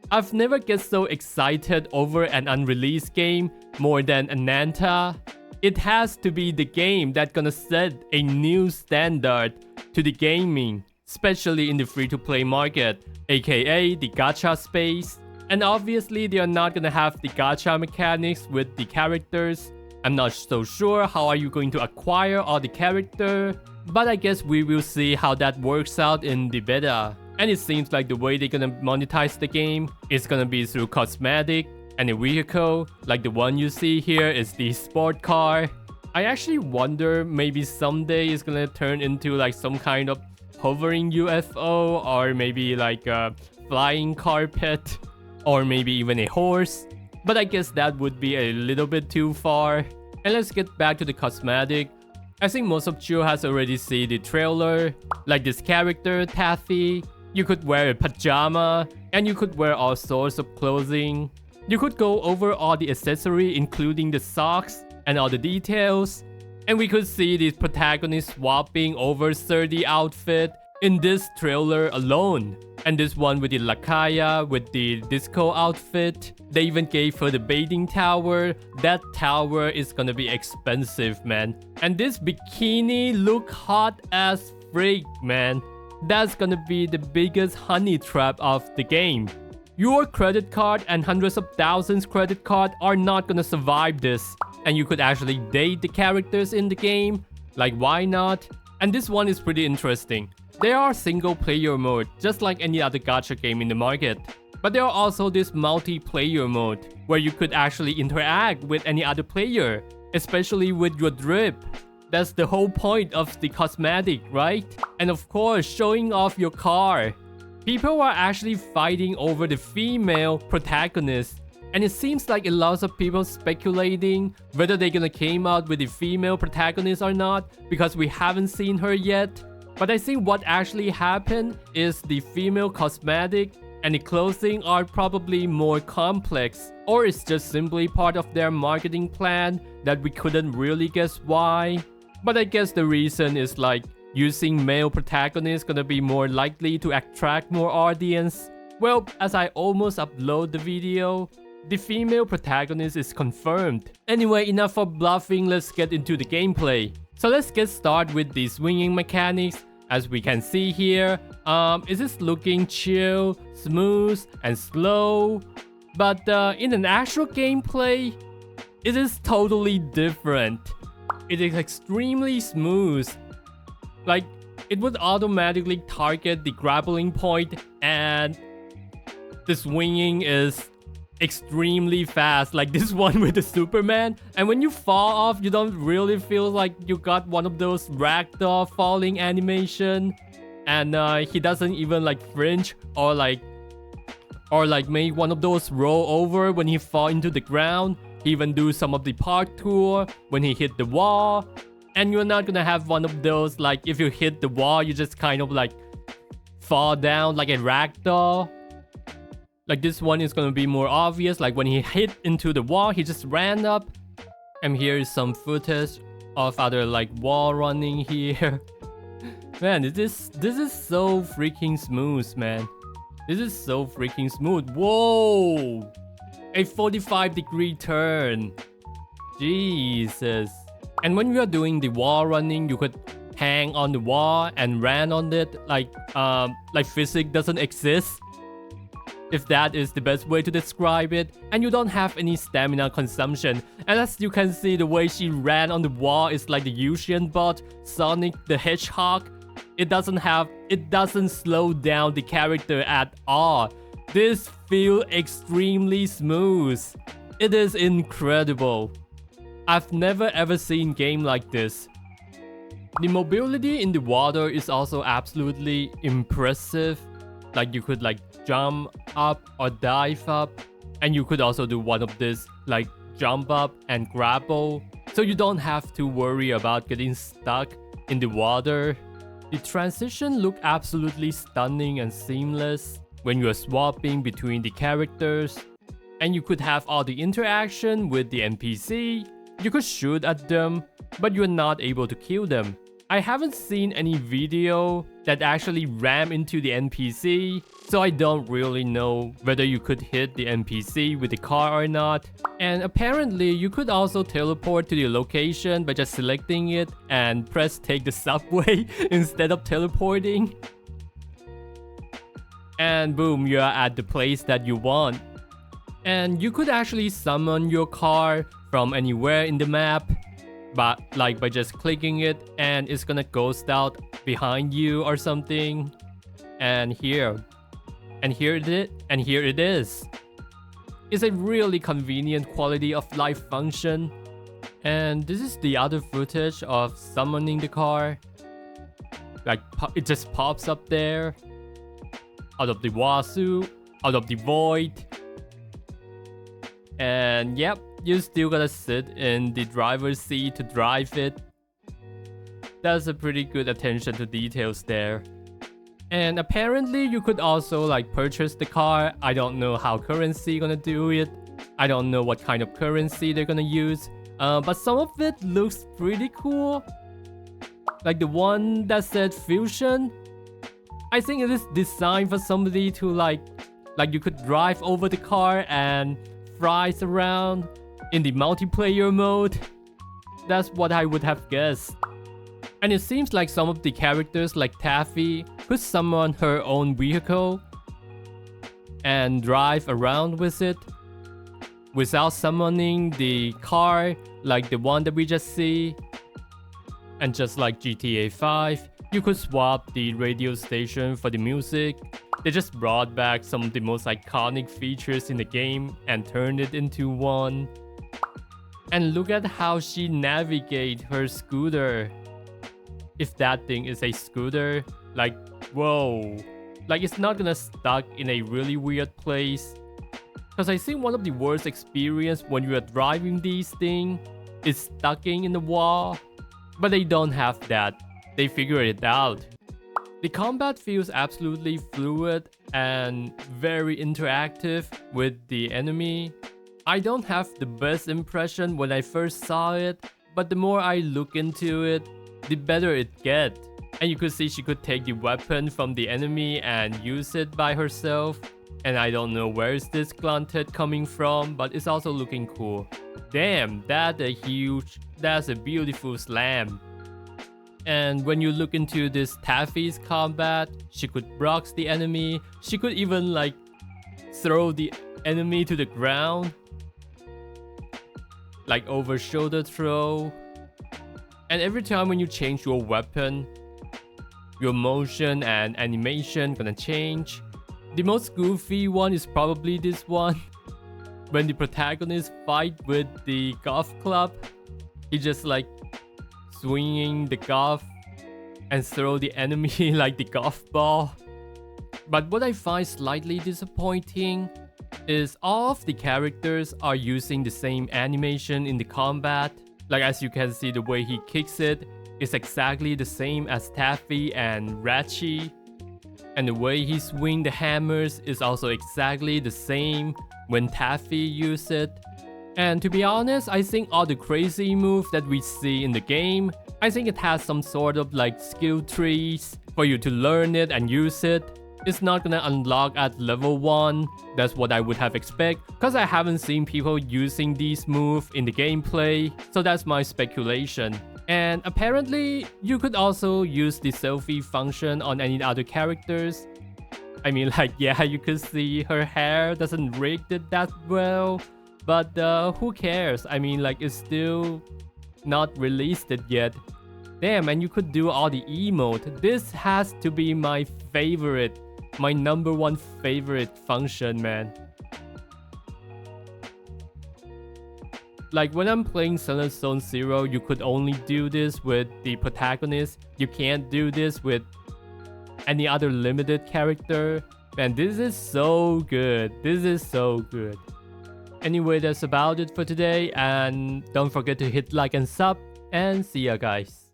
I've never get so excited over an unreleased game more than Ananta. It has to be the game that's gonna set a new standard to the gaming, especially in the free-to-play market, aka the gacha space. And obviously they are not gonna have the gacha mechanics with the characters. I'm not so sure how are you going to acquire all the character, but I guess we will see how that works out in the beta. And it seems like the way they're gonna monetize the game is gonna be through cosmetic and a vehicle, like the one you see here is the sport car. I actually wonder maybe someday it's gonna turn into like some kind of hovering UFO, or maybe like a flying carpet, or maybe even a horse. But I guess that would be a little bit too far. And let's get back to the cosmetic. I think most of you has already seen the trailer. Like this character, Taffy. You could wear a pajama, and you could wear all sorts of clothing. You could go over all the accessory, including the socks and all the details. And we could see the protagonist swapping over 30 outfit in this trailer alone. And this one with the Lakaya with the disco outfit. They even gave her the bathing tower. That tower is gonna be expensive, man. And this bikini look hot as freak, man. That's gonna be the biggest honey trap of the game. Your credit card and hundreds of thousands credit card are not gonna survive this. And you could actually date the characters in the game. Like, why not? And this one is pretty interesting. There are single player mode, just like any other gacha game in the market. But there are also this multiplayer mode, where you could actually interact with any other player, especially with your drip. That's the whole point of the cosmetic, right? And of course, showing off your car. People are actually fighting over the female protagonist. And it seems like a lot of people speculating whether they're gonna came out with the female protagonist or not, because we haven't seen her yet. But I think what actually happened is the female cosmetic and the clothing are probably more complex, or it's just simply part of their marketing plan that we couldn't really guess why. But I guess the reason is like using male protagonists gonna be more likely to attract more audience. Well, as I almost upload the video, the female protagonist is confirmed. Anyway, enough for bluffing, let's get into the gameplay. So let's get started with the swinging mechanics. As we can see here, it is looking chill, smooth, and slow. But in an actual gameplay, it is totally different. It is extremely smooth. Like, it would automatically target the grappling point, and the swinging is extremely fast, like this one with the Superman. And when you fall off, you don't really feel like you got one of those ragdoll falling animation. And he doesn't even like flinch or like make one of those roll over when he fall into the ground. He even do some of the parkour when he hit the wall. And you're not gonna have one of those like if you hit the wall, you just kind of like fall down like a ragdoll. Like this one is gonna be more obvious, like when he hit into the wall, he just ran up. And here is some footage of other like wall running here. Man, this is so freaking smooth, man. This is so freaking smooth. Whoa! A 45-degree turn. Jesus. And when you are doing the wall running, you could hang on the wall and ran on it like physics doesn't exist. If that is the best way to describe it. And you don't have any stamina consumption. And as you can see, the way she ran on the wall is like the Usain bot, Sonic the Hedgehog. It doesn't slow down the character at all. This feels extremely smooth. It is incredible. I've never ever seen a game like this. The mobility in the water is also absolutely impressive. Like you could like jump up or dive up, and you could also do one of this like jump up and grapple, so you don't have to worry about getting stuck in the water. The transition look absolutely stunning and seamless when you are swapping between the characters, and you could have all the interaction with the NPC. You could shoot at them, but you're not able to kill them. I haven't seen any video that actually ram into the NPC, so I don't really know whether you could hit the NPC with the car or not. And apparently you could also teleport to the location by just selecting it and press take the subway instead of teleporting. And boom, you are at the place that you want. And you could actually summon your car from anywhere in the map, but like by just clicking it, and it's gonna ghost out behind you or something. And here it is. It's a really convenient quality of life function. And this is the other footage of summoning the car. Like it just pops up there out of the wazoo, out of the void. And yep, you still gotta sit in the driver's seat to drive it. That's a pretty good attention to details there. And apparently you could also like purchase the car. I don't know how currency gonna do it. I don't know what kind of currency they're gonna use. But some of it looks pretty cool. Like the one that said fusion. I think it is designed for somebody to like you could drive over the car and fries around in the multiplayer mode. That's what I would have guessed. And it seems like some of the characters like Taffy could summon her own vehicle and drive around with it without summoning the car like the one that we just see. And just like GTA 5, you could swap the radio station for the music. They just brought back some of the most iconic features in the game and turned it into one. And look at how she navigates her scooter. If that thing is a scooter, like, whoa. Like, it's not gonna stuck in a really weird place. Because I think one of the worst experience when you are driving these things is stucking in the wall. But they don't have that. They figured it out. The combat feels absolutely fluid and very interactive with the enemy. I don't have the best impression when I first saw it, but the more I look into it, the better it gets. And you could see she could take the weapon from the enemy and use it by herself. And I don't know where is this glunted coming from, but it's also looking cool. Damn, that's a beautiful slam. And when you look into this Taffy's combat, she could box the enemy. She could even like throw the enemy to the ground. Like over shoulder throw. And every time when you change your weapon, your motion and animation gonna change. The most goofy one is probably this one. When the protagonist fight with the golf club, he just like swinging the golf and throw the enemy like the golf ball. But what I find slightly disappointing is all of the characters are using the same animation in the combat. Like as you can see, the way he kicks it is exactly the same as Taffy and Ratchy. And the way he swings the hammers is also exactly the same when Taffy uses it. And to be honest, I think all the crazy moves that we see in the game, I think it has some sort of like skill trees for you to learn it and use it. It's not gonna unlock at level 1, that's what I would have expected, cause I haven't seen people using these moves in the gameplay, so that's my speculation. And apparently, you could also use the selfie function on any other characters. I mean, like, yeah, you could see her hair doesn't rig it that well, but who cares? I mean, like, it's still not released it yet. Damn, and you could do all the emote. This has to be my favorite, my #1 favorite function, man. Like when I'm playing Silent Zone Zero, you could only do this with the protagonist. You can't do this with any other limited character. Man, this is so good. This is so good. Anyway, that's about it for today. And don't forget to hit like and sub. And see ya, guys.